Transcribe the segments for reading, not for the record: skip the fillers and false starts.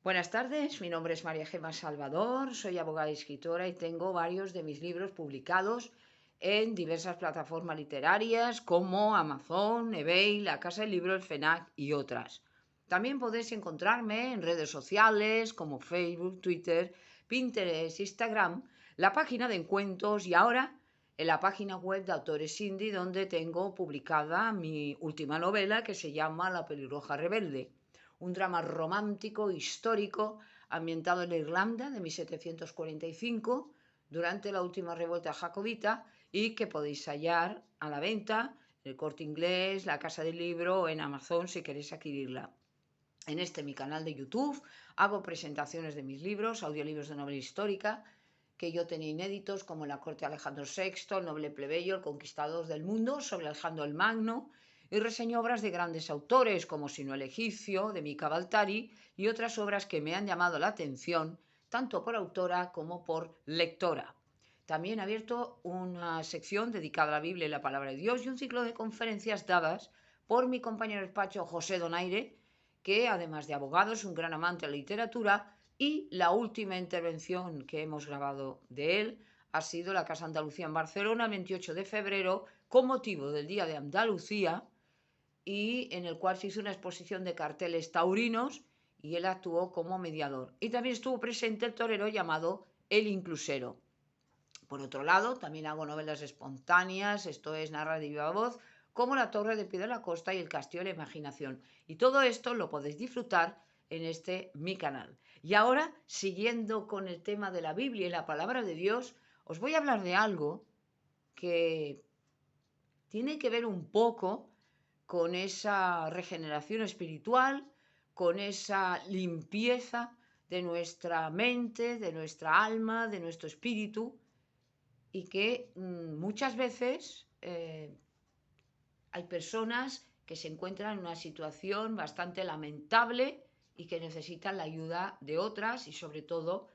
Buenas tardes, mi nombre es María Gemma Salvador, soy abogada y escritora y tengo varios de mis libros publicados en diversas plataformas literarias como Amazon, eBay, La Casa del Libro, el FENAC y otras. También podéis encontrarme en redes sociales como Facebook, Twitter, Pinterest, Instagram, la página de encuentros y ahora en la página web de Autores Indie, donde tengo publicada mi última novela que se llama La pelirroja rebelde, un drama romántico histórico ambientado en Irlanda de 1745 durante la última revuelta jacobita y que podéis hallar a la venta en el Corte Inglés, la Casa del Libro o en Amazon si queréis adquirirla. En mi canal de YouTube hago presentaciones de mis libros, audiolibros de novela histórica que yo tenía inéditos, como La corte de Alejandro VI, El noble plebeyo, El conquistador del mundo, sobre Alejandro el Magno, y reseño obras de grandes autores como Sino el egipcio, de Mika Baltari, y otras obras que me han llamado la atención, tanto por autora como por lectora. También he abierto una sección dedicada a la Biblia y la Palabra de Dios y un ciclo de conferencias dadas por mi compañero de despacho José Donaire, que además de abogado es un gran amante de la literatura, y la última intervención que hemos grabado de él ha sido la Casa Andalucía en Barcelona, el 28 de febrero, con motivo del Día de Andalucía, y en el cual se hizo una exposición de carteles taurinos y él actuó como mediador. Y también estuvo presente el torero llamado El Inclusero. Por otro lado, también hago novelas espontáneas, esto es narrar de viva voz, como La Torre de Pie de la Costa y El Castillo de la Imaginación. Y todo esto lo podéis disfrutar en mi canal. Y ahora, siguiendo con el tema de la Biblia y la palabra de Dios, os voy a hablar de algo que tiene que ver un poco con esa regeneración espiritual, con esa limpieza de nuestra mente, de nuestra alma, de nuestro espíritu, y que muchas veces hay personas que se encuentran en una situación bastante lamentable y que necesitan la ayuda de otras y sobre todo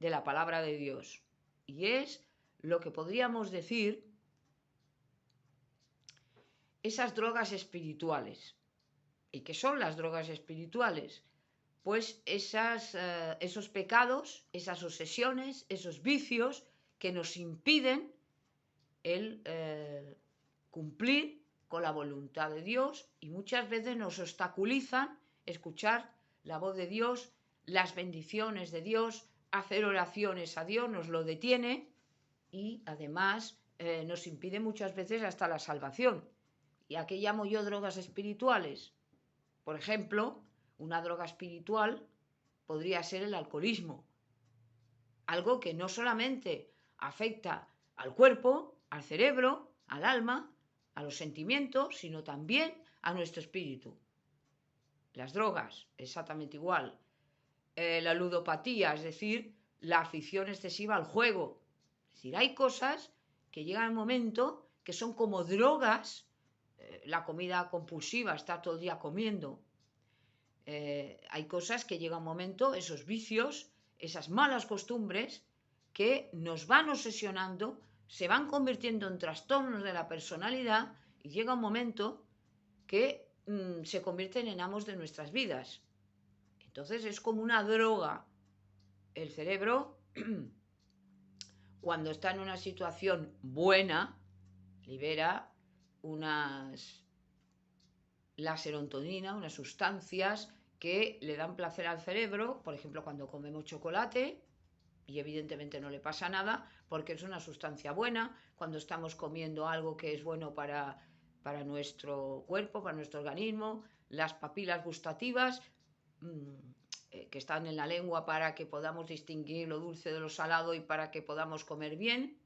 de la palabra de Dios. Y es lo que podríamos decir esas drogas espirituales. ¿Y qué son las drogas espirituales? Pues esos pecados, esas obsesiones, esos vicios que nos impiden el cumplir con la voluntad de Dios y muchas veces nos obstaculizan escuchar la voz de Dios, las bendiciones de Dios, hacer oraciones a Dios, nos lo detiene y además nos impide muchas veces hasta la salvación. ¿Y a qué llamo yo drogas espirituales? Por ejemplo, una droga espiritual podría ser el alcoholismo, algo que no solamente afecta al cuerpo, al cerebro, al alma, a los sentimientos, sino también a nuestro espíritu. Las drogas, exactamente igual. La ludopatía, es decir, la afición excesiva al juego. Es decir, hay cosas que llegan al momento que son como drogas. La comida compulsiva, estar todo el día comiendo. Hay cosas que llega un momento, esos vicios, esas malas costumbres, que nos van obsesionando, se van convirtiendo en trastornos de la personalidad y llega un momento que se convierten en amos de nuestras vidas. Entonces es como una droga. El cerebro, cuando está en una situación buena, libera la serotonina, unas sustancias que le dan placer al cerebro, por ejemplo, cuando comemos chocolate, y evidentemente no le pasa nada porque es una sustancia buena, cuando estamos comiendo algo que es bueno para nuestro cuerpo, para nuestro organismo, las papilas gustativas que están en la lengua para que podamos distinguir lo dulce de lo salado y para que podamos comer bien,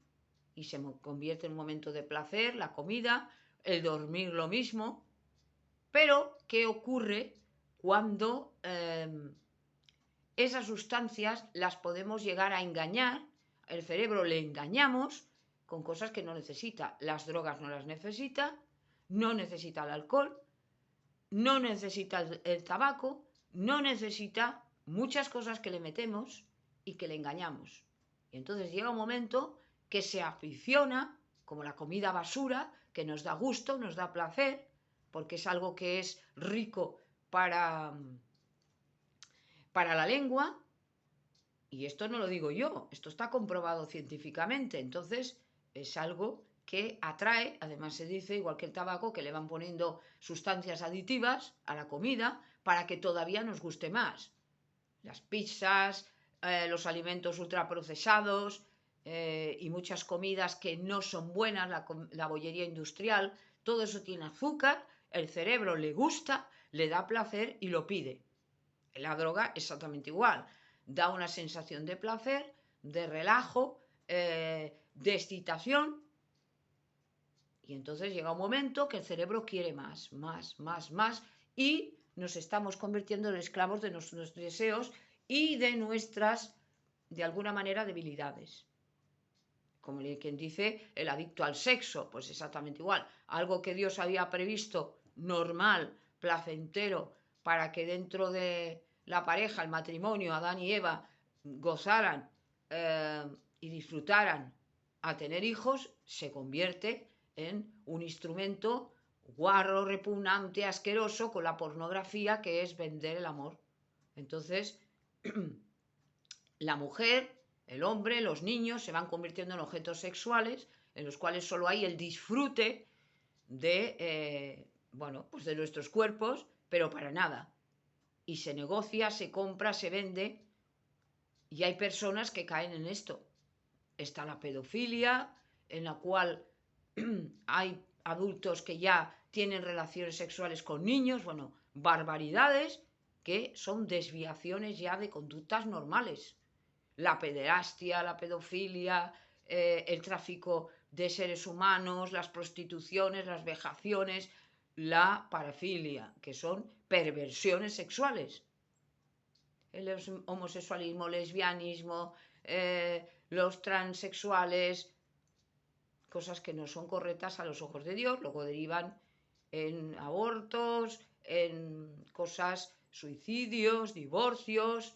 y se convierte en un momento de placer, la comida, el dormir lo mismo. Pero, ¿qué ocurre cuando esas sustancias las podemos llegar a engañar? El cerebro le engañamos con cosas que no necesita. Las drogas no las necesita, no necesita el alcohol, no necesita el tabaco, no necesita muchas cosas que le metemos y que le engañamos. Y entonces llega un momento que se aficiona, como la comida basura, que nos da gusto, nos da placer, porque es algo que es rico para para la lengua, y esto no lo digo yo, esto está comprobado científicamente, entonces es algo que atrae, además se dice, igual que el tabaco, que le van poniendo sustancias aditivas a la comida para que todavía nos guste más. Las pizzas, los alimentos ultraprocesados y muchas comidas que no son buenas, la bollería industrial, todo eso tiene azúcar, el cerebro le gusta, le da placer y lo pide. La droga exactamente igual, da una sensación de placer, de relajo, de excitación, y entonces llega un momento que el cerebro quiere más, más, más, más, y nos estamos convirtiendo en esclavos de nuestros deseos y de nuestras, de alguna manera, debilidades. Como quien dice, el adicto al sexo, pues exactamente igual. Algo que Dios había previsto normal, placentero, para que dentro de la pareja, el matrimonio, Adán y Eva, gozaran y disfrutaran a tener hijos, se convierte en un instrumento guarro, repugnante, asqueroso, con la pornografía, que es vender el amor. Entonces, la mujer, el hombre, los niños se van convirtiendo en objetos sexuales en los cuales solo hay el disfrute de, pues de nuestros cuerpos, pero para nada. Y se negocia, se compra, se vende, y hay personas que caen en esto. Está la pedofilia, en la cual hay adultos que ya tienen relaciones sexuales con niños, barbaridades que son desviaciones ya de conductas normales. La pederastia, la pedofilia, el tráfico de seres humanos, las prostituciones, las vejaciones, la parafilia, que son perversiones sexuales. El homosexualismo, lesbianismo, los transexuales, cosas que no son correctas a los ojos de Dios, luego derivan en abortos, en cosas, suicidios, divorcios,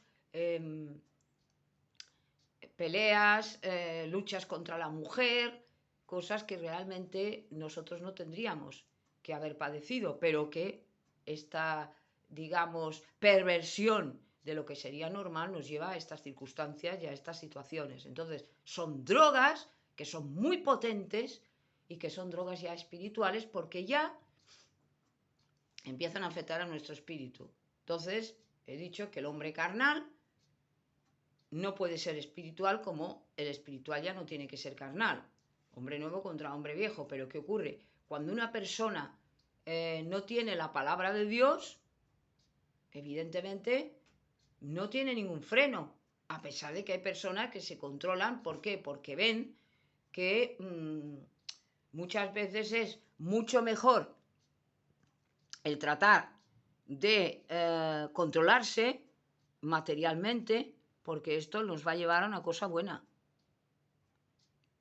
peleas, luchas contra la mujer, cosas que realmente nosotros no tendríamos que haber padecido, pero que esta, digamos, perversión de lo que sería normal nos lleva a estas circunstancias y a estas situaciones. Entonces, son drogas que son muy potentes y que son drogas ya espirituales, porque ya empiezan a afectar a nuestro espíritu. Entonces, he dicho que el hombre carnal no puede ser espiritual, como el espiritual ya no tiene que ser carnal. Hombre nuevo contra hombre viejo. Pero ¿qué ocurre? Cuando una persona no tiene la palabra de Dios, evidentemente no tiene ningún freno, a pesar de que hay personas que se controlan. ¿Por qué? Porque ven que muchas veces es mucho mejor el tratar de controlarse materialmente, porque esto nos va a llevar a una cosa buena.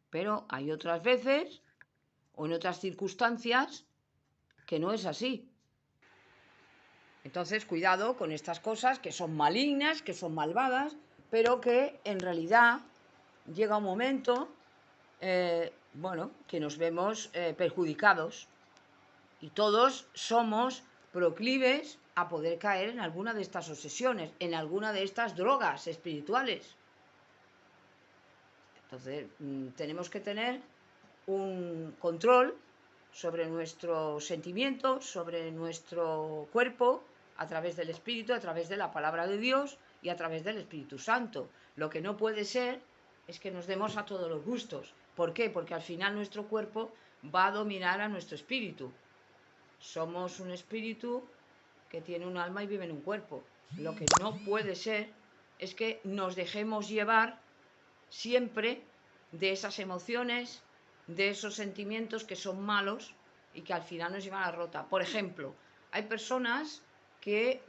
Pero hay otras veces, o en otras circunstancias, que no es así. Entonces, cuidado con estas cosas que son malignas, que son malvadas, pero que en realidad llega un momento, que nos vemos perjudicados. Y todos somos proclives a poder caer en alguna de estas obsesiones, en alguna de estas drogas espirituales. Entonces, tenemos que tener un control sobre nuestros sentimientos, sobre nuestro cuerpo, a través del Espíritu, a través de la palabra de Dios y a través del Espíritu Santo. Lo que no puede ser es que nos demos a todos los gustos. ¿Por qué? Porque al final nuestro cuerpo va a dominar a nuestro espíritu. Somos un espíritu que tiene un alma y vive en un cuerpo. Lo que no puede ser es que nos dejemos llevar siempre de esas emociones, de esos sentimientos que son malos y que al final nos llevan a la rota. Por ejemplo, hay personas que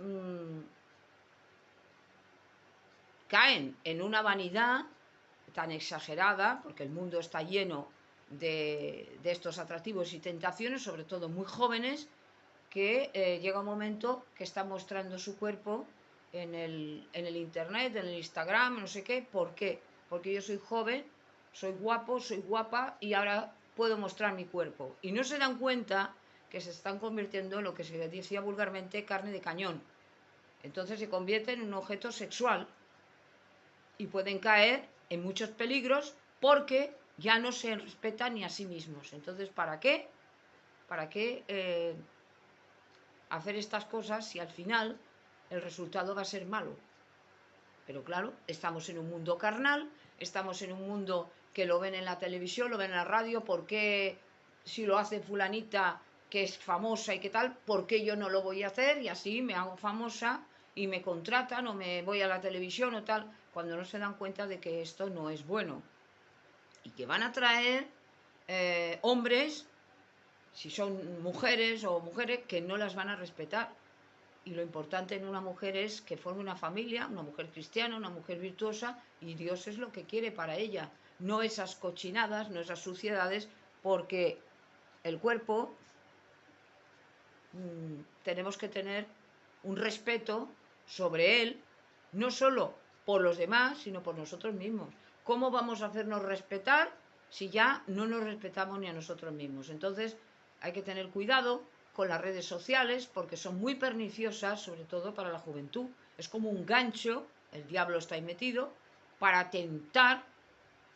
caen en una vanidad tan exagerada, porque el mundo está lleno de estos atractivos y tentaciones, sobre todo muy jóvenes, que llega un momento que está mostrando su cuerpo en el internet, en el Instagram, no sé qué. ¿Por qué? Porque yo soy joven, soy guapo, soy guapa y ahora puedo mostrar mi cuerpo. Y no se dan cuenta que se están convirtiendo en lo que se decía vulgarmente carne de cañón. Entonces se convierten en un objeto sexual y pueden caer en muchos peligros porque ya no se respetan ni a sí mismos. Entonces, ¿para qué? ¿Para qué hacer estas cosas si al final el resultado va a ser malo? Pero claro, estamos en un mundo carnal, estamos en un mundo que lo ven en la televisión, lo ven en la radio. ¿Por qué si lo hace fulanita que es famosa y qué tal, por qué yo no lo voy a hacer? Y así me hago famosa y me contratan o me voy a la televisión o tal, cuando no se dan cuenta de que esto no es bueno. Y que van a traer hombres, si son mujeres o mujeres, que no las van a respetar. Y lo importante en una mujer es que forme una familia, una mujer cristiana, una mujer virtuosa, y Dios es lo que quiere para ella, no esas cochinadas, no esas suciedades, porque el cuerpo tenemos que tener un respeto sobre él, no solo por los demás, sino por nosotros mismos. ¿Cómo vamos a hacernos respetar si ya no nos respetamos ni a nosotros mismos? Entonces hay que tener cuidado con las redes sociales porque son muy perniciosas, sobre todo para la juventud. Es como un gancho, el diablo está ahí metido, para tentar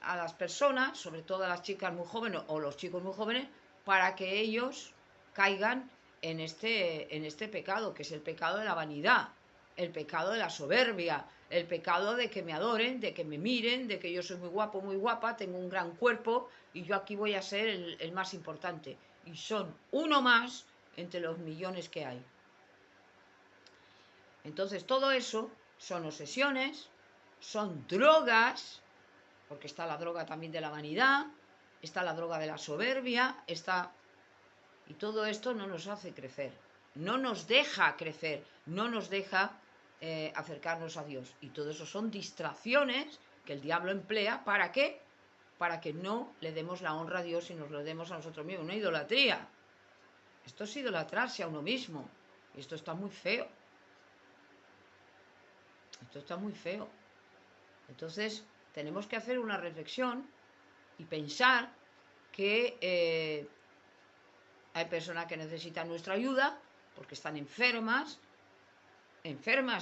a las personas, sobre todo a las chicas muy jóvenes o los chicos muy jóvenes, para que ellos caigan en este pecado, que es el pecado de la vanidad, el pecado de la soberbia, el pecado de que me adoren, de que me miren, de que yo soy muy guapo, muy guapa, tengo un gran cuerpo y yo aquí voy a ser el más importante. Y son uno más entre los millones que hay. Entonces todo eso son obsesiones, son drogas, porque está la droga también de la vanidad, está la droga de la soberbia, y todo esto no nos hace crecer, no nos deja crecer, no nos deja acercarnos a Dios. Y todo eso son distracciones que el diablo emplea. ¿Para qué? Para que no le demos la honra a Dios y nos lo demos a nosotros mismos. Una idolatría. Esto es idolatrarse a uno mismo. Y esto está muy feo. Esto está muy feo. Entonces tenemos que hacer una reflexión y pensar que hay personas que necesitan nuestra ayuda porque están enfermas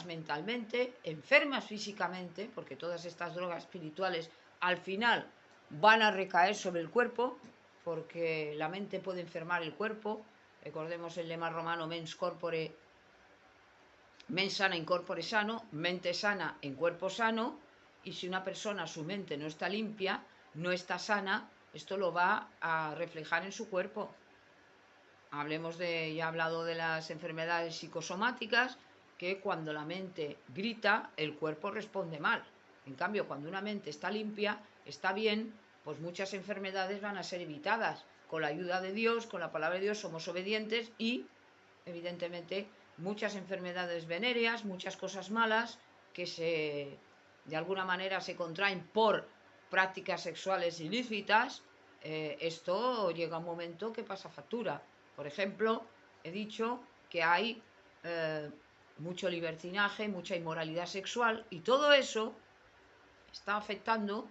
mentalmente, enfermas físicamente, porque todas estas drogas espirituales al final van a recaer sobre el cuerpo, porque la mente puede enfermar el cuerpo. Recordemos el lema romano mens sana in corpore sano, mente sana en cuerpo sano. Y si una persona, su mente no está limpia, no está sana, esto lo va a reflejar en su cuerpo. Hablemos ya he hablado de las enfermedades psicosomáticas, que cuando la mente grita, el cuerpo responde mal. En cambio, cuando una mente está limpia, está bien, pues muchas enfermedades van a ser evitadas. Con la ayuda de Dios, con la palabra de Dios, somos obedientes y, evidentemente, muchas enfermedades venéreas, muchas cosas malas que de alguna manera se contraen por prácticas sexuales ilícitas, esto llega a un momento que pasa factura. Por ejemplo, he dicho que hay mucho libertinaje, mucha inmoralidad sexual, y todo eso está afectando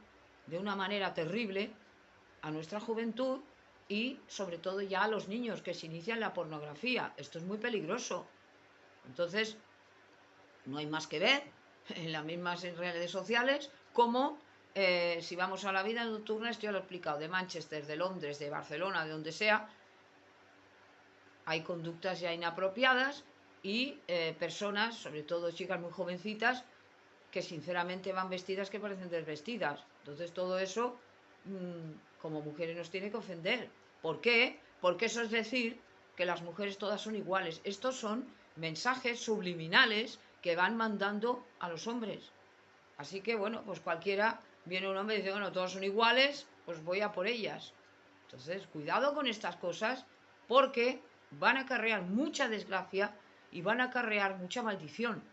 de una manera terrible a nuestra juventud y sobre todo ya a los niños que se inician la pornografía. Esto es muy peligroso. Entonces, no hay más que ver en las mismas redes sociales como si vamos a la vida nocturna, esto ya lo he explicado, de Manchester, de Londres, de Barcelona, de donde sea, hay conductas ya inapropiadas y personas, sobre todo chicas muy jovencitas, que sinceramente van vestidas que parecen desvestidas. Entonces todo eso, como mujeres, nos tiene que ofender. ¿Por qué? Porque eso es decir que las mujeres todas son iguales. Estos son mensajes subliminales que van mandando a los hombres. Así que bueno, pues cualquiera, viene un hombre y dice, bueno, todas son iguales, pues voy a por ellas. Entonces, cuidado con estas cosas porque van a acarrear mucha desgracia y van a acarrear mucha maldición.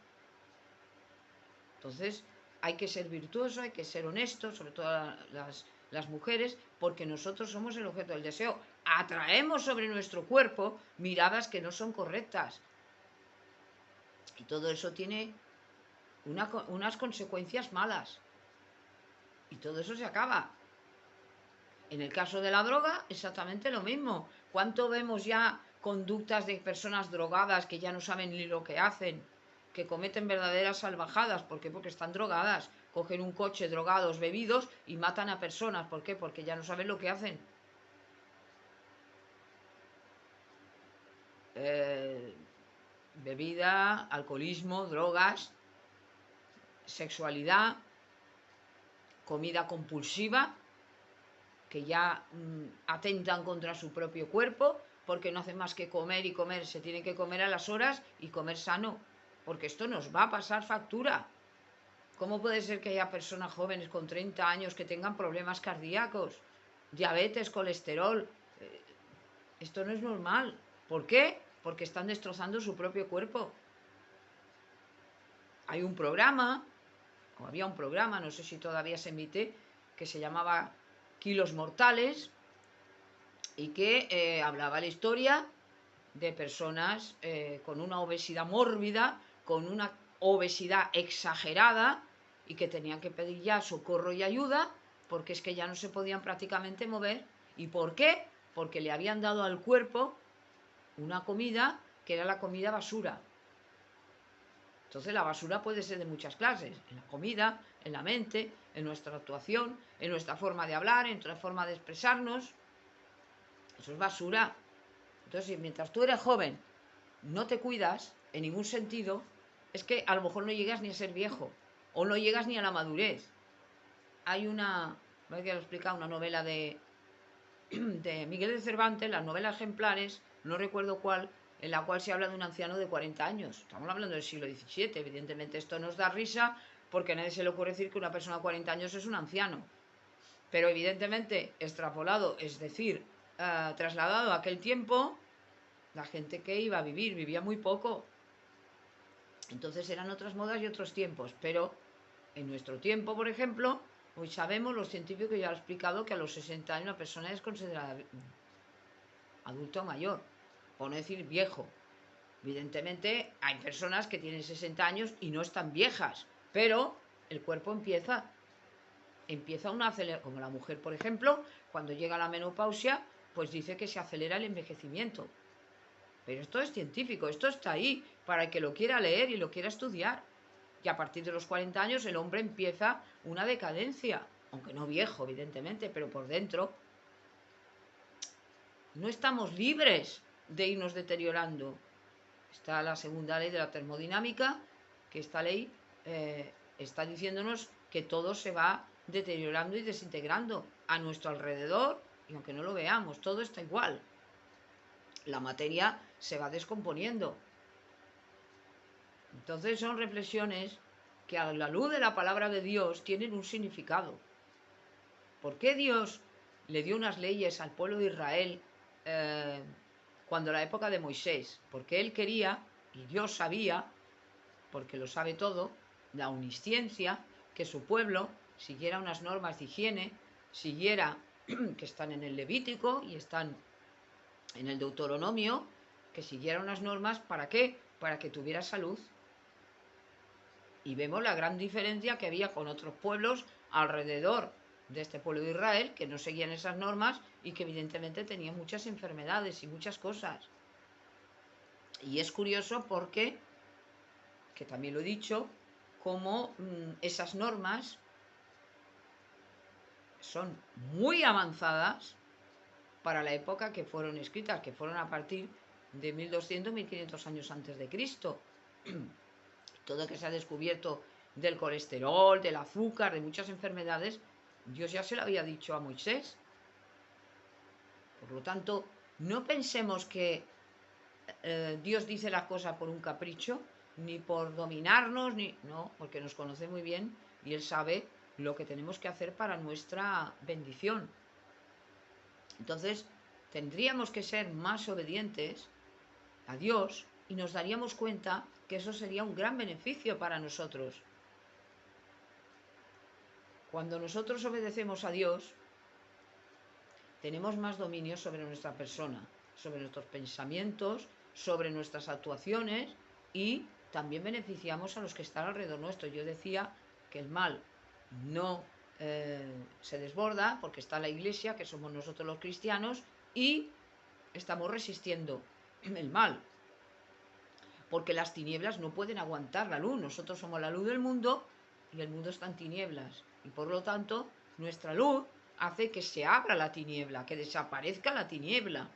Entonces, hay que ser virtuoso, hay que ser honesto, sobre todo las mujeres, porque nosotros somos el objeto del deseo. Atraemos sobre nuestro cuerpo miradas que no son correctas. Y todo eso tiene unas consecuencias malas. Y todo eso se acaba. En el caso de la droga, exactamente lo mismo. ¿Cuánto vemos ya conductas de personas drogadas que ya no saben ni lo que hacen? que cometen verdaderas salvajadas. ¿Por qué? Porque están drogadas. Cogen un coche drogados, bebidos y matan a personas. ¿Por qué? Porque ya no saben lo que hacen. Bebida, alcoholismo, drogas, sexualidad, comida compulsiva, que ya atentan contra su propio cuerpo, porque no hacen más que comer y comer. Se tienen que comer a las horas y comer sano, porque esto nos va a pasar factura. ¿Cómo puede ser que haya personas jóvenes con 30 años que tengan problemas cardíacos, diabetes, colesterol? Esto no es normal. ¿Por qué? Porque están destrozando su propio cuerpo. Hay un programa, o había un programa, no sé si todavía se emite, que se llamaba Kilos Mortales, y que hablaba la historia de personas con una obesidad mórbida, con una obesidad exagerada, y que tenían que pedir ya socorro y ayuda, porque es que ya no se podían prácticamente mover. ¿Y por qué? Porque le habían dado al cuerpo una comida que era la comida basura. Entonces la basura puede ser de muchas clases, en la comida, en la mente, en nuestra actuación, en nuestra forma de hablar, en nuestra forma de expresarnos. Eso es basura. Entonces, mientras tú eres joven, no te cuidas en ningún sentido, es que a lo mejor no llegas ni a ser viejo, o no llegas ni a la madurez. Hay una, voy a explicar, una novela de Miguel de Cervantes, las novelas ejemplares, no recuerdo cuál, en la cual se habla de un anciano de 40 años. Estamos hablando del siglo XVII, evidentemente esto nos da risa, porque a nadie se le ocurre decir que una persona de 40 años es un anciano. Pero evidentemente, extrapolado, es decir, trasladado a aquel tiempo, la gente que iba a vivir, vivía muy poco. Entonces eran otras modas y otros tiempos, pero en nuestro tiempo, por ejemplo, hoy sabemos, los científicos ya han explicado, que a los 60 años una persona es considerada adulto mayor, por no decir viejo. Evidentemente hay personas que tienen 60 años y no están viejas, pero el cuerpo empieza una aceleración, como la mujer, por ejemplo, cuando llega a la menopausia, pues dice que se acelera el envejecimiento. Pero esto es científico, esto está ahí para el que lo quiera leer y lo quiera estudiar. Y a partir de los 40 años el hombre empieza una decadencia, aunque no viejo, evidentemente, pero por dentro. No estamos libres de irnos deteriorando. Está la segunda ley de la termodinámica, que esta ley está diciéndonos que todo se va deteriorando y desintegrando a nuestro alrededor, y aunque no lo veamos, todo está igual. La materia se va descomponiendo. Entonces son reflexiones que a la luz de la palabra de Dios tienen un significado. ¿Por qué Dios le dio unas leyes al pueblo de Israel cuando la época de Moisés? Porque él quería, y Dios sabía, porque lo sabe todo, la omnisciencia, que su pueblo siguiera unas normas de higiene, siguiera, que están en el Levítico y están en el Deuteronomio, que siguiera unas normas, ¿para qué? Para que tuviera salud. Y vemos la gran diferencia que había con otros pueblos alrededor de este pueblo de Israel, que no seguían esas normas y que evidentemente tenían muchas enfermedades y muchas cosas. Y es curioso porque, que también lo he dicho, como esas normas son muy avanzadas para la época que fueron escritas, que fueron a partir de 1200, 1500 años antes de Cristo. Todo lo que se ha descubierto del colesterol, del azúcar, de muchas enfermedades, Dios ya se lo había dicho a Moisés. Por lo tanto, no pensemos que Dios dice las cosas por un capricho, ni por dominarnos, no, porque nos conoce muy bien y Él sabe lo que tenemos que hacer para nuestra bendición. Entonces, tendríamos que ser más obedientes a Dios y nos daríamos cuenta que eso sería un gran beneficio para nosotros. Cuando nosotros obedecemos a Dios, tenemos más dominio sobre nuestra persona, sobre nuestros pensamientos, sobre nuestras actuaciones, y también beneficiamos a los que están alrededor nuestro. Yo decía que el mal no se desborda porque está la Iglesia, que somos nosotros los cristianos, y estamos resistiendo el mal. porque las tinieblas no pueden aguantar la luz. Nosotros somos la luz del mundo y el mundo está en tinieblas. Y por lo tanto, nuestra luz hace que se abra la tiniebla, que desaparezca la tiniebla.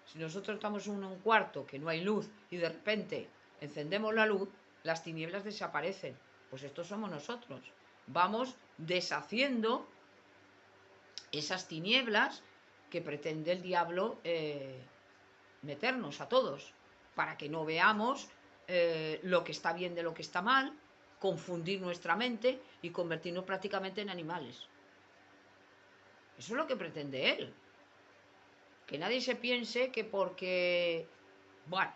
Si nosotros estamos en un cuarto que no hay luz y de repente encendemos la luz, las tinieblas desaparecen. Pues estos somos nosotros. Vamos deshaciendo esas tinieblas que pretende el diablo meternos a todos, para que no veamos lo que está bien de lo que está mal, confundir nuestra mente y convertirnos prácticamente en animales. Eso es lo que pretende él. Que nadie se piense que porque, bueno,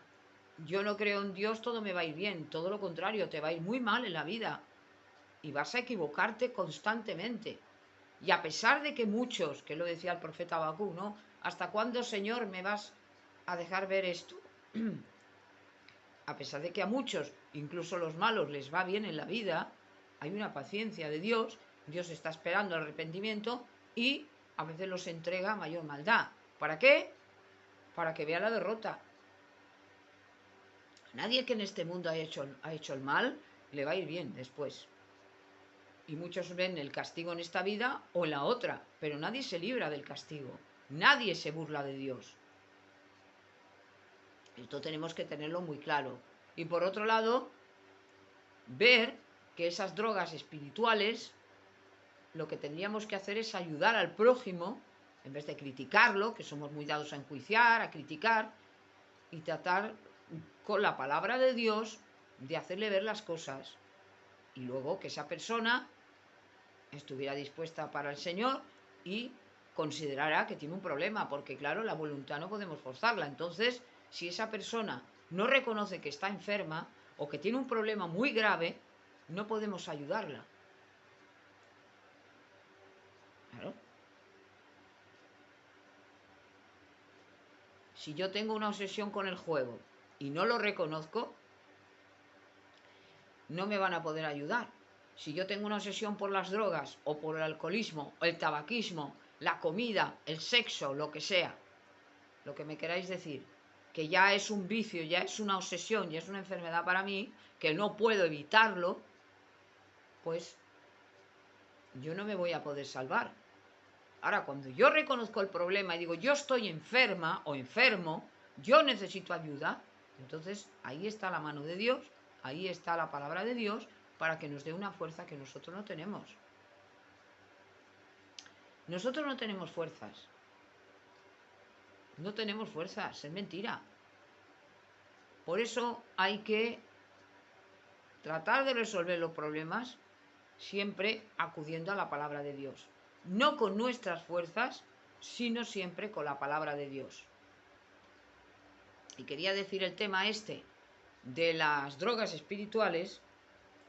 yo no creo en Dios, todo me va a ir bien. Todo lo contrario, te va a ir muy mal en la vida y vas a equivocarte constantemente. Y a pesar de que muchos, que lo decía el profeta Habacuc, ¿no? ¿Hasta cuándo, Señor, me vas a dejar ver esto? A pesar de que a muchos, incluso los malos, les va bien en la vida, hay una paciencia de Dios. Dios está esperando el arrepentimiento y a veces los entrega a mayor maldad. ¿Para qué? Para que vea la derrota. Nadie que en este mundo ha hecho el mal le va a ir bien después. Y muchos ven el castigo en esta vida o en la otra, pero nadie se libra del castigo. Nadie se burla de Dios. Esto tenemos que tenerlo muy claro. Y por otro lado, ver que esas drogas espirituales, lo que tendríamos que hacer es ayudar al prójimo, en vez de criticarlo, que somos muy dados a enjuiciar, a criticar, y tratar con la palabra de Dios de hacerle ver las cosas. Y luego que esa persona estuviera dispuesta para el Señor y considerará que tiene un problema, porque claro, la voluntad no podemos forzarla. Entonces, si esa persona no reconoce que está enferma o que tiene un problema muy grave, no podemos ayudarla. Claro. Si yo tengo una obsesión con el juego y no lo reconozco, no me van a poder ayudar. Si yo tengo una obsesión por las drogas o por el alcoholismo, el tabaquismo, la comida, el sexo, lo que sea, lo que me queráis decir, que ya es un vicio, ya es una obsesión, ya es una enfermedad para mí, que no puedo evitarlo, pues yo no me voy a poder salvar. Ahora, cuando yo reconozco el problema y digo, yo estoy enferma o enfermo, yo necesito ayuda, entonces ahí está la mano de Dios, ahí está la palabra de Dios, para que nos dé una fuerza que nosotros no tenemos. Nosotros no tenemos fuerzas. No tenemos fuerzas, es mentira. Por eso hay que tratar de resolver los problemas siempre acudiendo a la palabra de Dios. No con nuestras fuerzas, sino siempre con la palabra de Dios. Y quería decir el tema este de las drogas espirituales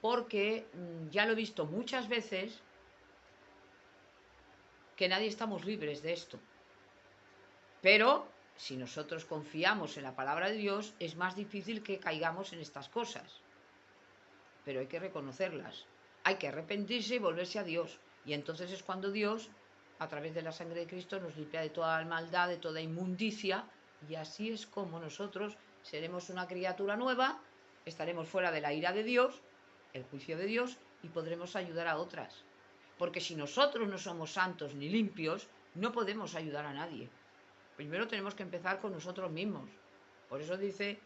porque ya lo he visto muchas veces que nadie estamos libres de esto. Pero si nosotros confiamos en la palabra de Dios, es más difícil que caigamos en estas cosas. Pero hay que reconocerlas. Hay que arrepentirse y volverse a Dios. Y entonces es cuando Dios, a través de la sangre de Cristo, nos limpia de toda maldad, de toda inmundicia. Y así es como nosotros seremos una criatura nueva, estaremos fuera de la ira de Dios, el juicio de Dios, y podremos ayudar a otras. Porque si nosotros no somos santos ni limpios, no podemos ayudar a nadie. Primero tenemos que empezar con nosotros mismos. Por eso dice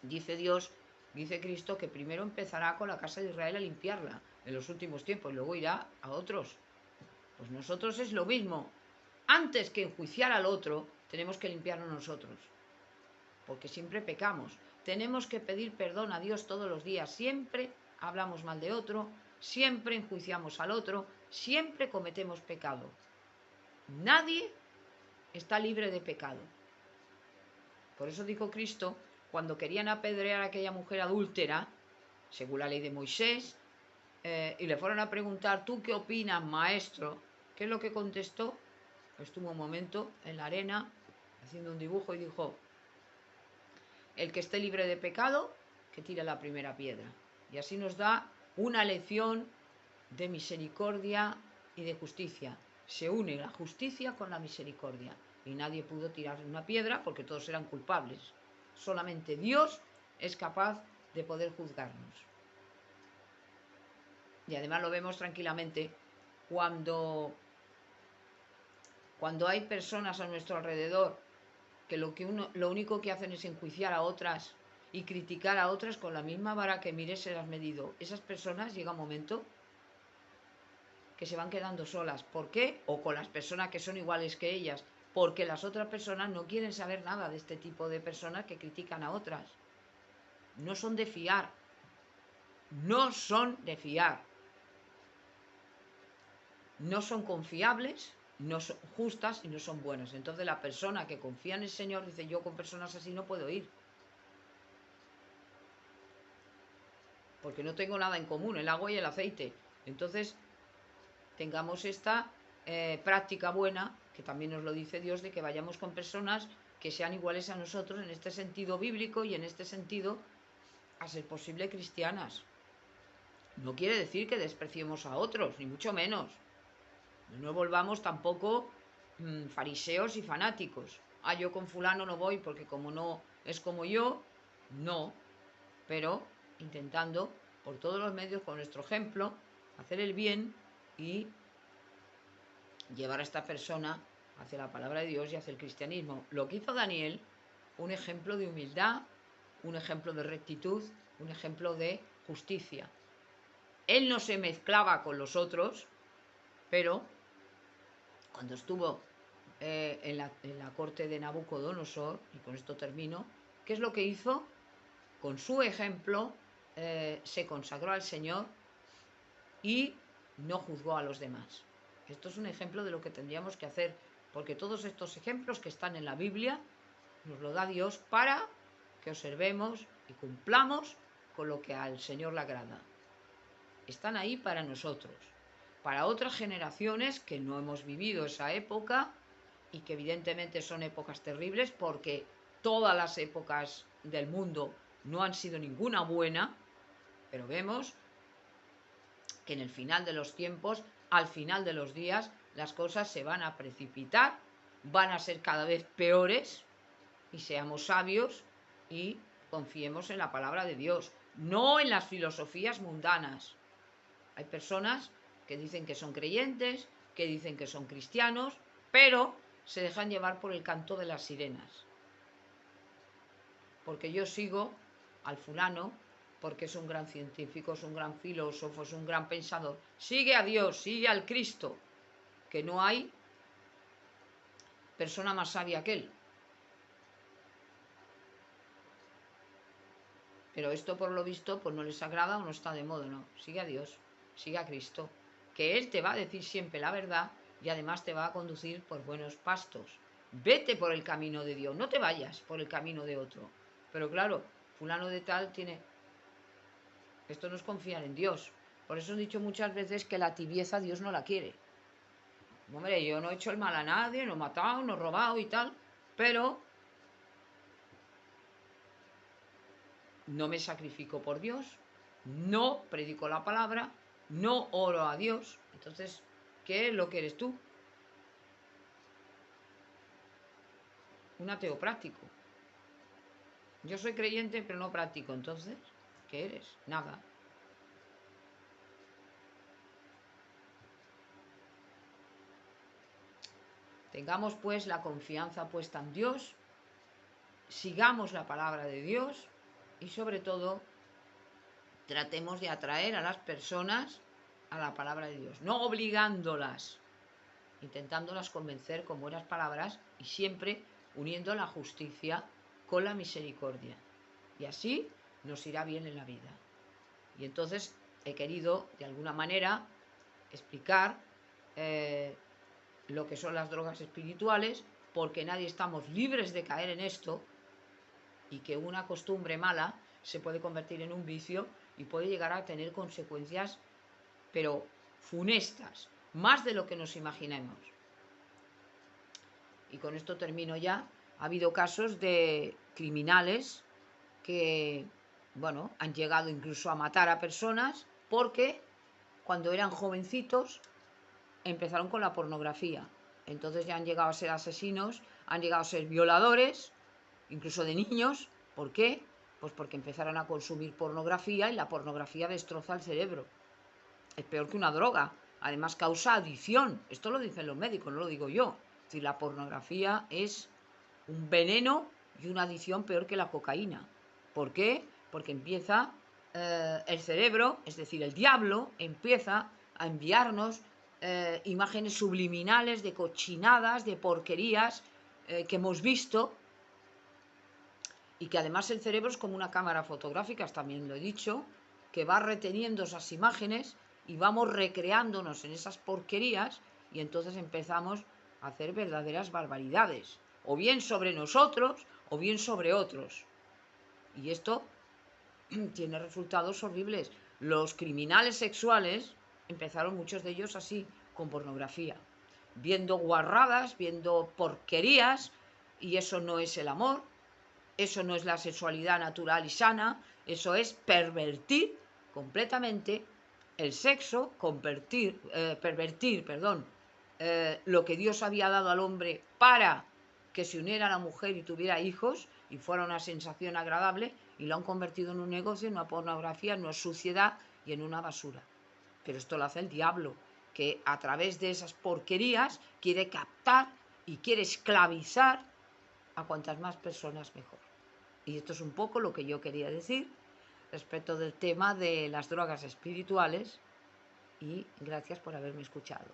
Dios, dice Cristo, que primero empezará con la casa de Israel a limpiarla en los últimos tiempos, luego irá a otros. Pues nosotros es lo mismo. Antes que enjuiciar al otro, tenemos que limpiarnos nosotros, porque siempre pecamos. Tenemos que pedir perdón a Dios todos los días. Siempre hablamos mal de otro, siempre enjuiciamos al otro, siempre cometemos pecado. Nadie está libre de pecado. Por eso dijo Cristo, cuando querían apedrear a aquella mujer adúltera, según la ley de Moisés, y le fueron a preguntar, ¿tú qué opinas, maestro? ¿Qué es lo que contestó? Estuvo un momento en la arena haciendo un dibujo y dijo, el que esté libre de pecado, que tire la primera piedra. Y así nos da una lección de misericordia y de justicia. Se une la justicia con la misericordia. Y nadie pudo tirar una piedra porque todos eran culpables. Solamente Dios es capaz de poder juzgarnos. Y además lo vemos tranquilamente cuando hay personas a nuestro alrededor que lo único que hacen es enjuiciar a otras y criticar a otras con la misma vara que mires se las medido. Esas personas llega un momento que se van quedando solas. ¿Por qué? O con las personas que son iguales que ellas. Porque las otras personas no quieren saber nada de este tipo de personas que critican a otras. No son de fiar. No son de fiar. No son confiables, no son justas y no son buenas. Entonces la persona que confía en el Señor dice, yo con personas así no puedo ir. Porque no tengo nada en común, el agua y el aceite. Entonces, tengamos esta práctica buena, que también nos lo dice Dios, de que vayamos con personas que sean iguales a nosotros en este sentido bíblico y en este sentido, a ser posible, cristianas. No quiere decir que despreciemos a otros, ni mucho menos. No volvamos tampoco fariseos y fanáticos. Yo con fulano no voy porque como no es como yo, no. Pero intentando, por todos los medios, con nuestro ejemplo, hacer el bien y llevar a esta persona hacia la palabra de Dios y hacia el cristianismo. Lo que hizo Daniel, un ejemplo de humildad, un ejemplo de rectitud, un ejemplo de justicia. Él no se mezclaba con los otros, pero cuando estuvo en la corte de Nabucodonosor, y con esto termino, ¿qué es lo que hizo? Con su ejemplo se consagró al Señor y no juzgó a los demás. Esto es un ejemplo de lo que tendríamos que hacer, porque todos estos ejemplos que están en la Biblia nos lo da Dios para que observemos y cumplamos con lo que al Señor le agrada. Están ahí para nosotros, para otras generaciones que no hemos vivido esa época y que evidentemente son épocas terribles, porque todas las épocas del mundo no han sido ninguna buena, pero vemos que en el final de los tiempos, al final de los días, las cosas se van a precipitar, van a ser cada vez peores, y seamos sabios y confiemos en la palabra de Dios, no en las filosofías mundanas. Hay personas que dicen que son creyentes, que dicen que son cristianos, pero se dejan llevar por el canto de las sirenas. Porque yo sigo al fulano, porque es un gran científico, es un gran filósofo, es un gran pensador. Sigue a Dios, sigue al Cristo, que no hay persona más sabia que Él. Pero esto, por lo visto, pues no les agrada o no está de moda, ¿no? Sigue a Dios, sigue a Cristo, que Él te va a decir siempre la verdad y además te va a conducir por buenos pastos. Vete por el camino de Dios, no te vayas por el camino de otro. Pero claro, fulano de tal tiene... Esto no es confiar en Dios. Por eso he dicho muchas veces que la tibieza Dios no la quiere. Hombre, yo no he hecho el mal a nadie, no he matado, no he robado y tal, pero no me sacrifico por Dios, no predico la palabra, no oro a Dios. Entonces, ¿qué es lo que eres tú? Un ateo práctico. Yo soy creyente, pero no práctico. Entonces, ¿qué eres? Nada. Tengamos pues la confianza puesta en Dios, sigamos la palabra de Dios y sobre todo tratemos de atraer a las personas a la palabra de Dios, no obligándolas, intentándolas convencer con buenas palabras y siempre uniendo la justicia con la misericordia. Y así nos irá bien en la vida. Y entonces he querido, de alguna manera, explicar lo que son las drogas espirituales, porque nadie estamos libres de caer en esto y que una costumbre mala se puede convertir en un vicio y puede llegar a tener consecuencias, pero funestas, más de lo que nos imaginemos. Y con esto termino ya. Ha habido casos de criminales que, bueno, han llegado incluso a matar a personas porque cuando eran jovencitos empezaron con la pornografía. Entonces ya han llegado a ser asesinos, han llegado a ser violadores, incluso de niños. ¿Por qué? Pues porque empezaron a consumir pornografía y la pornografía destroza el cerebro. Es peor que una droga. Además causa adicción. Esto lo dicen los médicos, no lo digo yo. Es decir, la pornografía es un veneno y una adicción peor que la cocaína. ¿Por qué? Porque empieza el cerebro, es decir, el diablo, empieza a enviarnos imágenes subliminales de cochinadas, de porquerías que hemos visto, y que además el cerebro es como una cámara fotográfica, también lo he dicho, que va reteniendo esas imágenes y vamos recreándonos en esas porquerías, y entonces empezamos a hacer verdaderas barbaridades, o bien sobre nosotros o bien sobre otros. Y esto tiene resultados horribles. Los criminales sexuales empezaron muchos de ellos así, con pornografía, viendo guarradas, viendo porquerías, y eso no es el amor, eso no es la sexualidad natural y sana, eso es pervertir completamente el sexo, pervertir, lo que Dios había dado al hombre para que se uniera a la mujer y tuviera hijos y fuera una sensación agradable, y lo han convertido en un negocio, en una pornografía, en una suciedad y en una basura. Pero esto lo hace el diablo, que a través de esas porquerías quiere captar y quiere esclavizar a cuantas más personas mejor. Y esto es un poco lo que yo quería decir respecto del tema de las drogas espirituales, y gracias por haberme escuchado.